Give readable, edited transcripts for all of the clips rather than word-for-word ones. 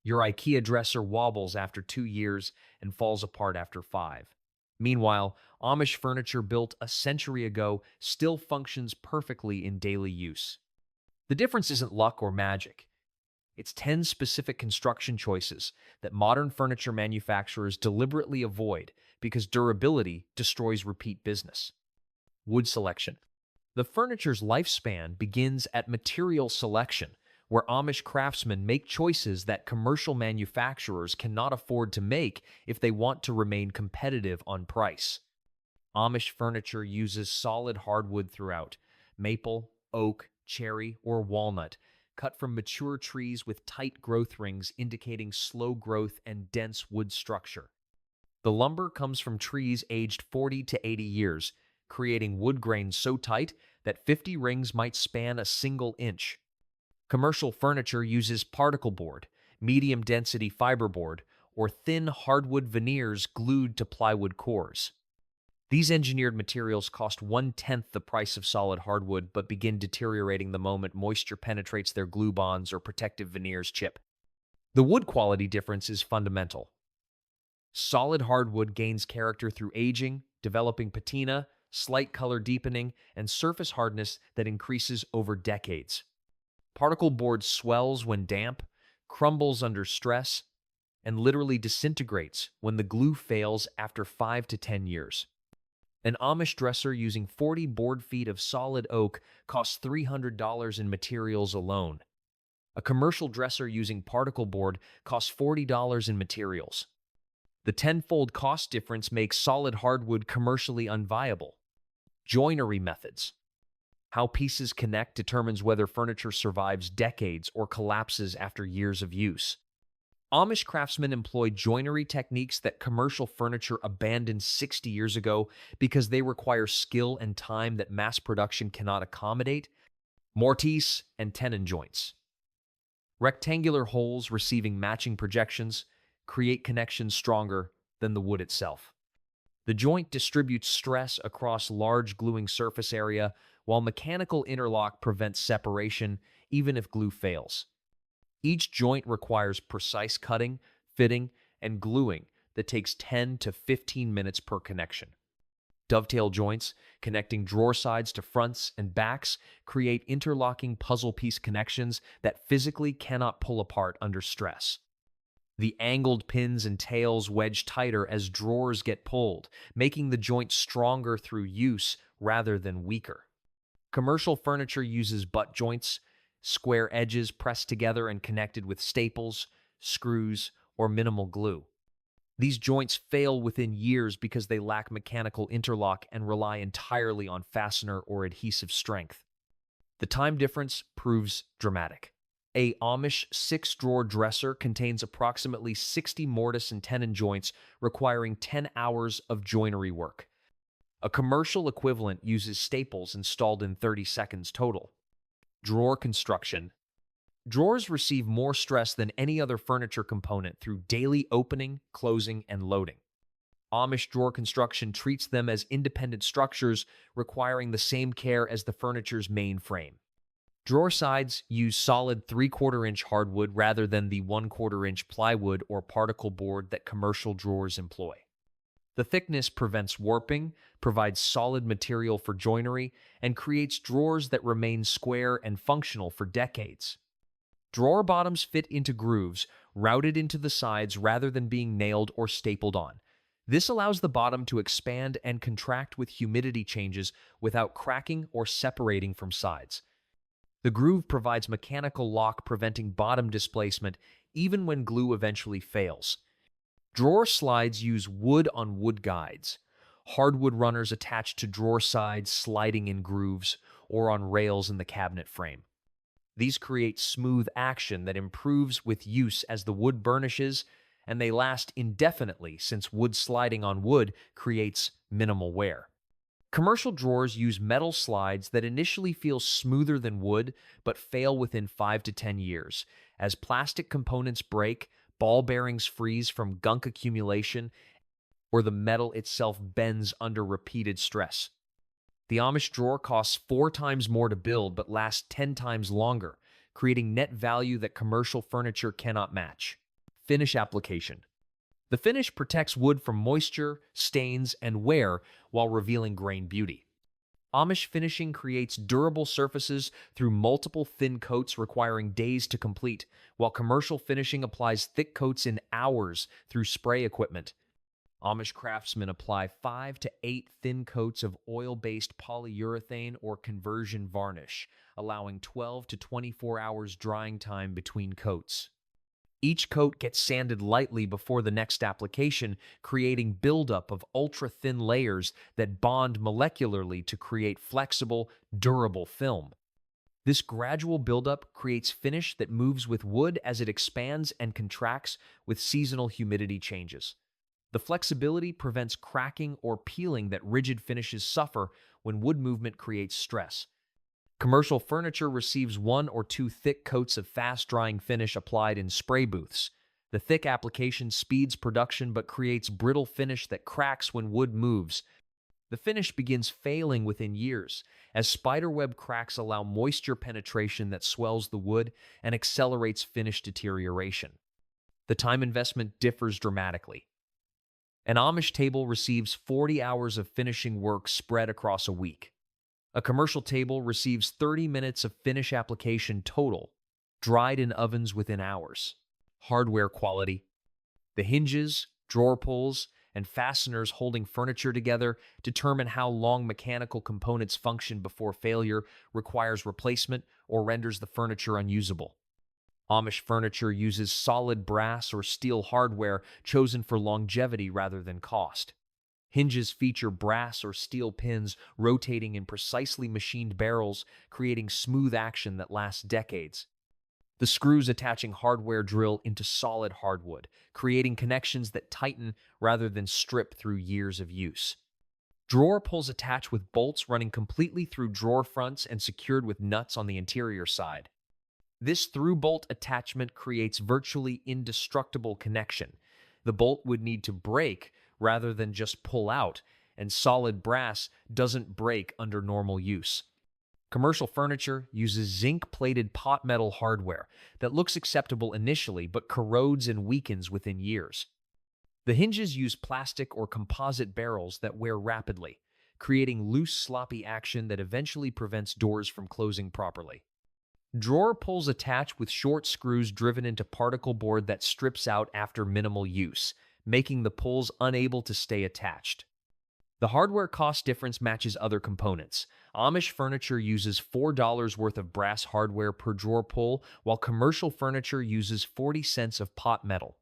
Your IKEA dresser wobbles after 2 years and falls apart after 5. Meanwhile, Amish furniture built a century ago still functions perfectly in daily use. The difference isn't luck or magic. It's 10 specific construction choices that modern furniture manufacturers deliberately avoid because durability destroys repeat business. Wood selection. The furniture's lifespan begins at material selection, where Amish craftsmen make choices that commercial manufacturers cannot afford to make if they want to remain competitive on price. Amish furniture uses solid hardwood throughout: maple, oak, cherry, or walnut, cut from mature trees with tight growth rings indicating slow growth and dense wood structure. The lumber comes from trees aged 40 to 80 years, creating wood grain so tight that 50 rings might span a single inch. Commercial furniture uses particle board, medium-density fiberboard, or thin hardwood veneers glued to plywood cores. These engineered materials cost 1/10 the price of solid hardwood but begin deteriorating the moment moisture penetrates their glue bonds or protective veneers chip. The wood quality difference is fundamental. Solid hardwood gains character through aging, developing patina, slight color deepening, and surface hardness that increases over decades. Particle board swells when damp, crumbles under stress, and literally disintegrates when the glue fails after 5 to 10 years. An Amish dresser using 40 board feet of solid oak costs $300 in materials alone. A commercial dresser using particle board costs $40 in materials. The tenfold cost difference makes solid hardwood commercially unviable. Joinery methods. How pieces connect determines whether furniture survives decades or collapses after years of use. Amish craftsmen employ joinery techniques that commercial furniture abandoned 60 years ago because they require skill and time that mass production cannot accommodate. Mortise and tenon joints. Rectangular holes receiving matching projections create connections stronger than the wood itself. The joint distributes stress across large gluing surface area, while mechanical interlock prevents separation even if glue fails. Each joint requires precise cutting, fitting, and gluing that takes 10 to 15 minutes per connection. Dovetail joints, connecting drawer sides to fronts and backs, create interlocking puzzle piece connections that physically cannot pull apart under stress. The angled pins and tails wedge tighter as drawers get pulled, making the joint stronger through use rather than weaker. Commercial furniture uses butt joints, square edges pressed together and connected with staples, screws, or minimal glue. These joints fail within years because they lack mechanical interlock and rely entirely on fastener or adhesive strength. The time difference proves dramatic. A Amish 6-drawer dresser contains approximately 60 mortise and tenon joints requiring 10 hours of joinery work. A commercial equivalent uses staples installed in 30 seconds total. Drawer construction. Drawers receive more stress than any other furniture component through daily opening, closing, and loading. Amish drawer construction treats them as independent structures requiring the same care as the furniture's main frame. Drawer sides use solid 3/4-inch hardwood rather than the 1/4-inch plywood or particle board that commercial drawers employ. The thickness prevents warping, provides solid material for joinery, and creates drawers that remain square and functional for decades. Drawer bottoms fit into grooves, routed into the sides rather than being nailed or stapled on. This allows the bottom to expand and contract with humidity changes without cracking or separating from sides. The groove provides mechanical lock, preventing bottom displacement even when glue eventually fails. Drawer slides use wood-on-wood guides, hardwood runners attached to drawer sides sliding in grooves or on rails in the cabinet frame. These create smooth action that improves with use as the wood burnishes, and they last indefinitely since wood sliding on wood creates minimal wear. Commercial drawers use metal slides that initially feel smoother than wood but fail within 5 to 10 years. As plastic components break, ball bearings freeze from gunk accumulation, or the metal itself bends under repeated stress. The Amish drawer costs 4 times more to build but lasts 10 times longer, creating net value that commercial furniture cannot match. Finish application. The finish protects wood from moisture, stains, and wear while revealing grain beauty. Amish finishing creates durable surfaces through multiple thin coats requiring days to complete, while commercial finishing applies thick coats in hours through spray equipment. Amish craftsmen apply 5 to 8 thin coats of oil-based polyurethane or conversion varnish, allowing 12 to 24 hours drying time between coats. Each coat gets sanded lightly before the next application, creating buildup of ultra-thin layers that bond molecularly to create flexible, durable film. This gradual buildup creates finish that moves with wood as it expands and contracts with seasonal humidity changes. The flexibility prevents cracking or peeling that rigid finishes suffer when wood movement creates stress. Commercial furniture receives 1 or 2 thick coats of fast-drying finish applied in spray booths. The thick application speeds production but creates brittle finish that cracks when wood moves. The finish begins failing within years, as spiderweb cracks allow moisture penetration that swells the wood and accelerates finish deterioration. The time investment differs dramatically. An Amish table receives 40 hours of finishing work spread across a week. A commercial table receives 30 minutes of finish application total, dried in ovens within hours. Hardware quality. The hinges, drawer pulls, and fasteners holding furniture together determine how long mechanical components function before failure requires replacement or renders the furniture unusable. Amish furniture uses solid brass or steel hardware chosen for longevity rather than cost. Hinges feature brass or steel pins rotating in precisely machined barrels, creating smooth action that lasts decades. The screws attaching hardware drill into solid hardwood, creating connections that tighten rather than strip through years of use. Drawer pulls attach with bolts running completely through drawer fronts and secured with nuts on the interior side. This through-bolt attachment creates virtually indestructible connection. The bolt would need to break rather than just pull out, and solid brass doesn't break under normal use. Commercial furniture uses zinc-plated pot metal hardware that looks acceptable initially but corrodes and weakens within years. The hinges use plastic or composite barrels that wear rapidly, creating loose, sloppy action that eventually prevents doors from closing properly. Drawer pulls attach with short screws driven into particle board that strips out after minimal use, making the pulls unable to stay attached. The hardware cost difference matches other components. Amish furniture uses $4 worth of brass hardware per drawer pull, while commercial furniture uses 40 cents of pot metal.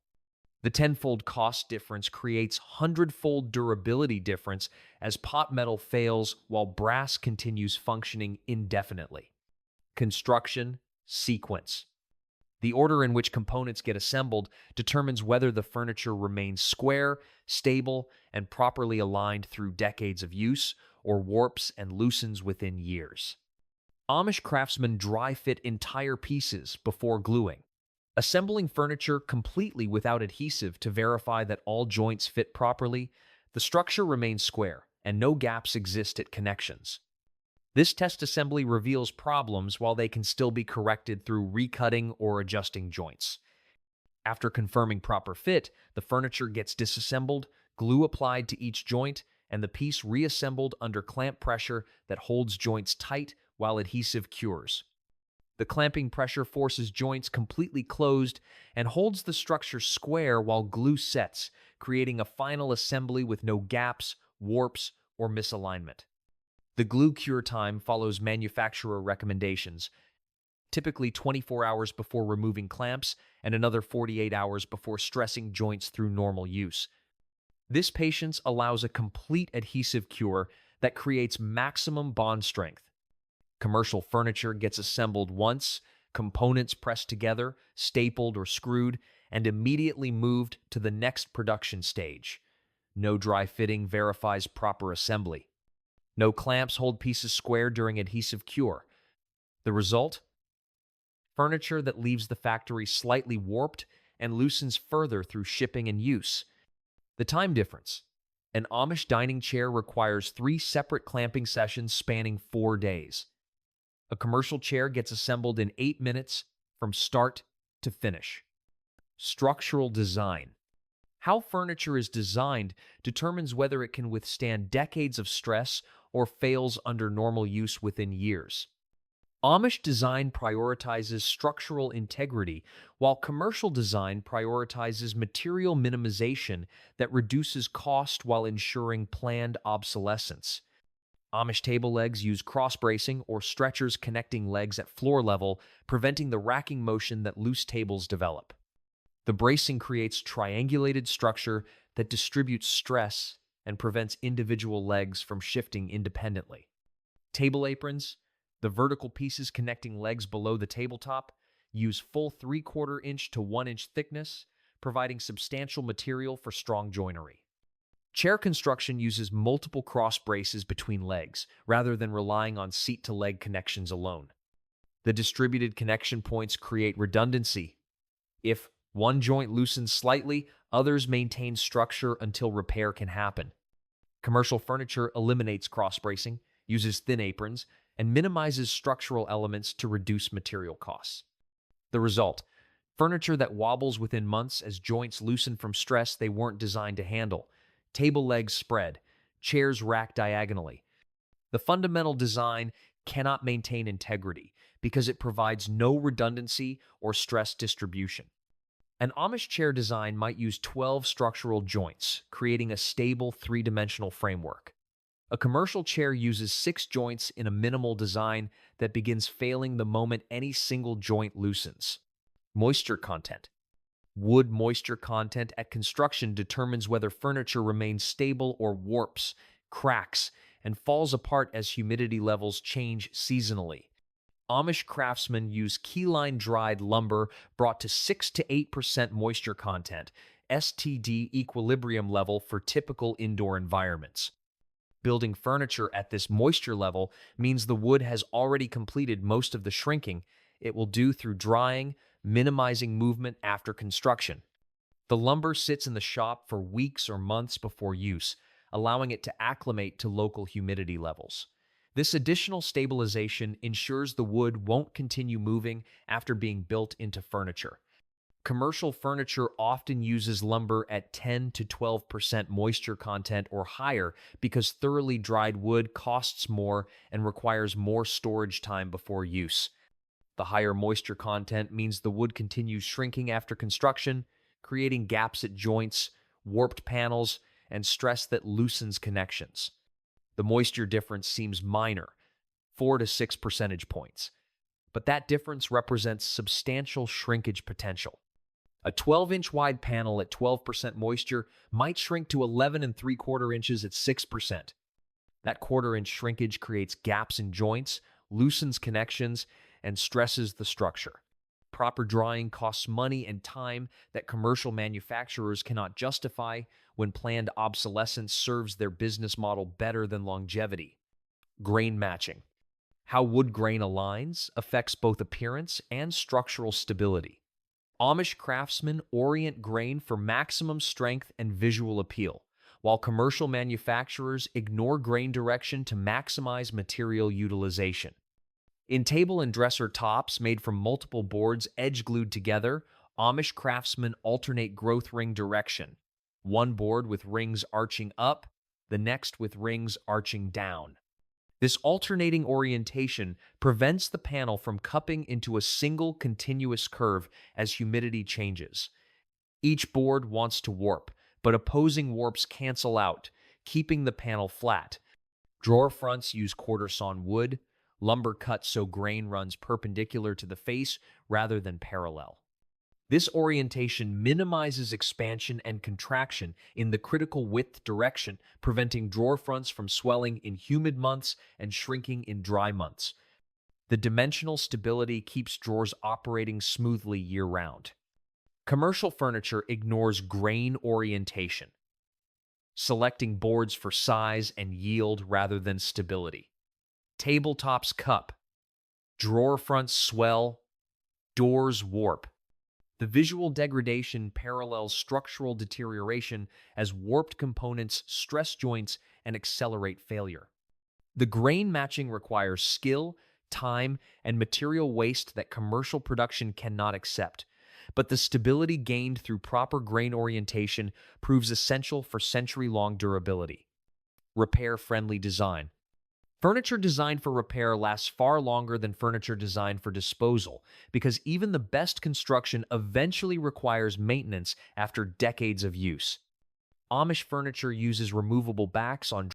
The tenfold cost difference creates hundredfold durability difference as pot metal fails while brass continues functioning indefinitely. Construction sequence. The order in which components get assembled determines whether the furniture remains square, stable, and properly aligned through decades of use, or warps and loosens within years. Amish craftsmen dry fit entire pieces before gluing, assembling furniture completely without adhesive to verify that all joints fit properly. The structure remains square, and no gaps exist at connections. This test assembly reveals problems while they can still be corrected through recutting or adjusting joints. After confirming proper fit, the furniture gets disassembled, glue applied to each joint, and the piece reassembled under clamp pressure that holds joints tight while adhesive cures. The clamping pressure forces joints completely closed and holds the structure square while glue sets, creating a final assembly with no gaps, warps, or misalignment. The glue cure time follows manufacturer recommendations, typically 24 hours before removing clamps and another 48 hours before stressing joints through normal use. This patience allows a complete adhesive cure that creates maximum bond strength. Commercial furniture gets assembled once, components pressed together, stapled or screwed, and immediately moved to the next production stage. No dry fitting verifies proper assembly. No clamps hold pieces square during adhesive cure. The result? Furniture that leaves the factory slightly warped and loosens further through shipping and use. The time difference. An Amish dining chair requires 3 separate clamping sessions spanning 4 days. A commercial chair gets assembled in 8 minutes from start to finish. Structural design. How furniture is designed determines whether it can withstand decades of stress or fails under normal use within years. Amish design prioritizes structural integrity, while commercial design prioritizes material minimization that reduces cost while ensuring planned obsolescence. Amish table legs use cross-bracing or stretchers connecting legs at floor level, preventing the racking motion that loose tables develop. The bracing creates triangulated structure that distributes stress and prevents individual legs from shifting independently. Table aprons, the vertical pieces connecting legs below the tabletop, use full 3/4 inch to 1 inch thickness, providing substantial material for strong joinery. Chair construction uses multiple cross braces between legs, rather than relying on seat-to-leg connections alone. The distributed connection points create redundancy. If one joint loosens slightly, others maintain structure until repair can happen. Commercial furniture eliminates cross-bracing, uses thin aprons, and minimizes structural elements to reduce material costs. The result: furniture that wobbles within months as joints loosen from stress they weren't designed to handle. Table legs spread, chairs rack diagonally. The fundamental design cannot maintain integrity because it provides no redundancy or stress distribution. An Amish chair design might use 12 structural joints, creating a stable three-dimensional framework. A commercial chair uses 6 joints in a minimal design that begins failing the moment any single joint loosens. Moisture content. Wood moisture content at construction determines whether furniture remains stable or warps, cracks, and falls apart as humidity levels change seasonally. Amish craftsmen use keyline dried lumber brought to 6 to 8% moisture content, STD equilibrium level for typical indoor environments. Building furniture at this moisture level means the wood has already completed most of the shrinking it will do through drying, minimizing movement after construction. The lumber sits in the shop for weeks or months before use, allowing it to acclimate to local humidity levels. This additional stabilization ensures the wood won't continue moving after being built into furniture. Commercial furniture often uses lumber at 10 to 12% moisture content or higher because thoroughly dried wood costs more and requires more storage time before use. The higher moisture content means the wood continues shrinking after construction, creating gaps at joints, warped panels, and stress that loosens connections. The moisture difference seems minor, 4 to 6 percentage points, but that difference represents substantial shrinkage potential. A 12-inch wide panel at 12% moisture might shrink to 11 3/4 inches at 6%. That quarter-inch shrinkage creates gaps in joints, loosens connections, and stresses the structure. Proper drying costs money and time that commercial manufacturers cannot justify when planned obsolescence serves their business model better than longevity. Grain matching. How wood grain aligns affects both appearance and structural stability. Amish craftsmen orient grain for maximum strength and visual appeal, while commercial manufacturers ignore grain direction to maximize material utilization. In table and dresser tops made from multiple boards edge-glued together, Amish craftsmen alternate growth ring direction. One board with rings arching up, the next with rings arching down. This alternating orientation prevents the panel from cupping into a single continuous curve as humidity changes. Each board wants to warp, but opposing warps cancel out, keeping the panel flat. Drawer fronts use quarter-sawn wood, lumber cut so grain runs perpendicular to the face rather than parallel. This orientation minimizes expansion and contraction in the critical width direction, preventing drawer fronts from swelling in humid months and shrinking in dry months. The dimensional stability keeps drawers operating smoothly year-round. Commercial furniture ignores grain orientation, selecting boards for size and yield rather than stability. Tabletops cup, drawer fronts swell, doors warp. The visual degradation parallels structural deterioration as warped components stress joints and accelerate failure. The grain matching requires skill, time, and material waste that commercial production cannot accept. but the stability gained through proper grain orientation proves essential for century-long durability. Repair-friendly design. Furniture designed for repair lasts far longer than furniture designed for disposal because even the best construction eventually requires maintenance after decades of use. Amish furniture uses removable backs on